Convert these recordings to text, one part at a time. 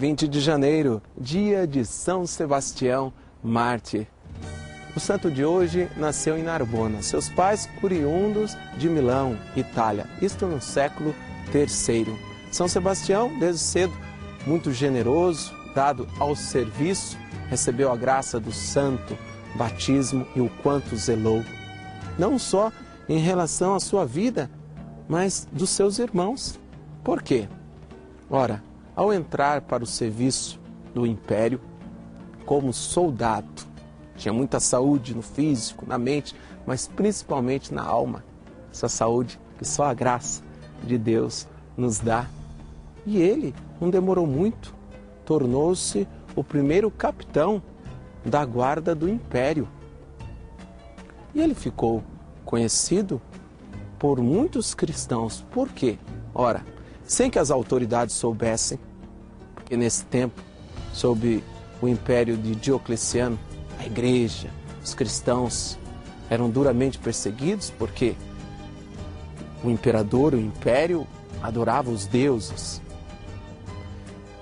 20 de janeiro, dia de São Sebastião, mártir. O santo de hoje nasceu em Narbona, seus pais oriundos de Milão, Itália, isto no século III. São Sebastião, desde cedo, muito generoso, dado ao serviço, recebeu a graça do santo batismo e o quanto zelou, não só em relação à sua vida, mas dos seus irmãos. Por quê? Ora, ao entrar para o serviço do império como soldado, tinha muita saúde no físico, na mente, mas principalmente na alma. Essa saúde que só a graça de Deus nos dá. E ele não demorou muito, tornou-se o primeiro capitão da guarda do império. E ele ficou conhecido por muitos cristãos. Por quê? Ora, sem que as autoridades soubessem, porque nesse tempo, sob o império de Diocleciano, a igreja, os cristãos eram duramente perseguidos porque o imperador, o império, adorava os deuses,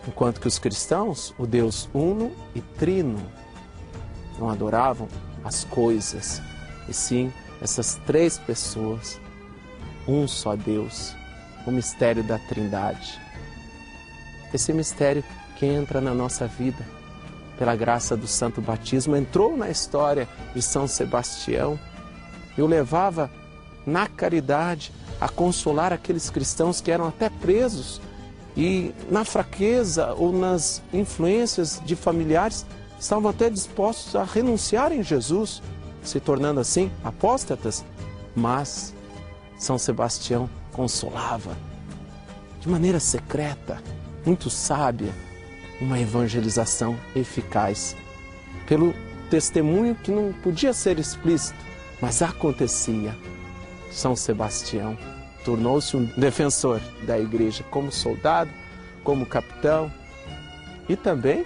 enquanto que os cristãos, o Deus uno e trino, não adoravam as coisas, e sim essas três pessoas, um só Deus, o mistério da Trindade. Esse mistério que entra na nossa vida pela graça do santo batismo, entrou na história de São Sebastião e o levava na caridade a consolar aqueles cristãos que eram até presos e na fraqueza ou nas influências de familiares estavam até dispostos a renunciarem a Jesus, se tornando assim apóstatas, mas São Sebastião consolava de maneira secreta, muito sábia, uma evangelização eficaz, pelo testemunho que não podia ser explícito, mas acontecia. São Sebastião tornou-se um defensor da igreja como soldado, como capitão e também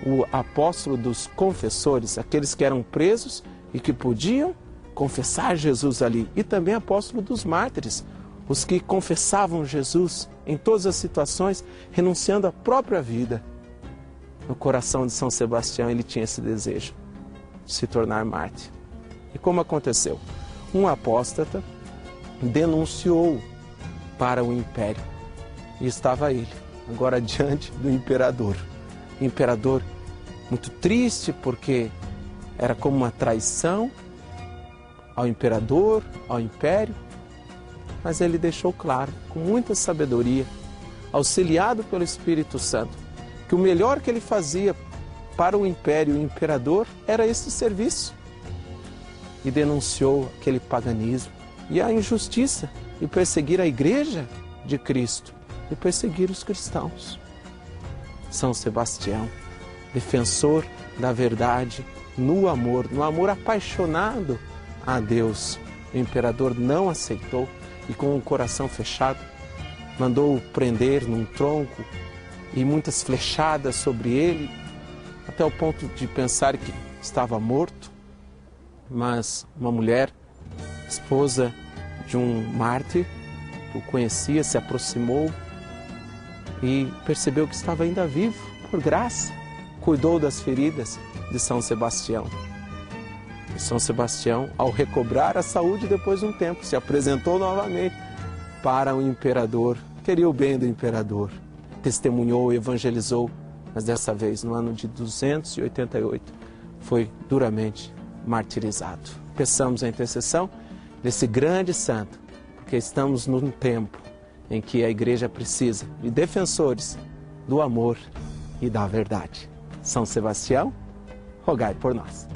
o apóstolo dos confessores, aqueles que eram presos e que podiam confessar Jesus ali, e também apóstolo dos mártires, os que confessavam Jesus em todas as situações, renunciando à própria vida. No coração de São Sebastião ele tinha esse desejo de se tornar mártir. E como aconteceu? Um apóstata denunciou para o império e estava ele agora diante do imperador. O imperador muito triste porque era como uma traição ao imperador, ao império, mas ele deixou claro, com muita sabedoria, auxiliado pelo Espírito Santo, que o melhor que ele fazia para o império e o imperador era esse serviço. E denunciou aquele paganismo e a injustiça e perseguir a igreja de Cristo e perseguir os cristãos. São Sebastião, defensor da verdade no amor apaixonado a Deus. O imperador não aceitou e com o coração fechado mandou prender num tronco e muitas flechadas sobre ele, até o ponto de pensar que estava morto. Mas uma mulher, esposa de um mártir, que o conhecia, se aproximou e percebeu que estava ainda vivo, por graça, cuidou das feridas de São Sebastião. E São Sebastião, ao recobrar a saúde depois de um tempo, se apresentou novamente para o imperador, queria o bem do imperador, testemunhou, evangelizou, mas dessa vez, no ano de 288, foi duramente martirizado. Peçamos a intercessão desse grande santo, porque estamos num tempo em que a igreja precisa de defensores do amor e da verdade. São Sebastião, rogai por nós.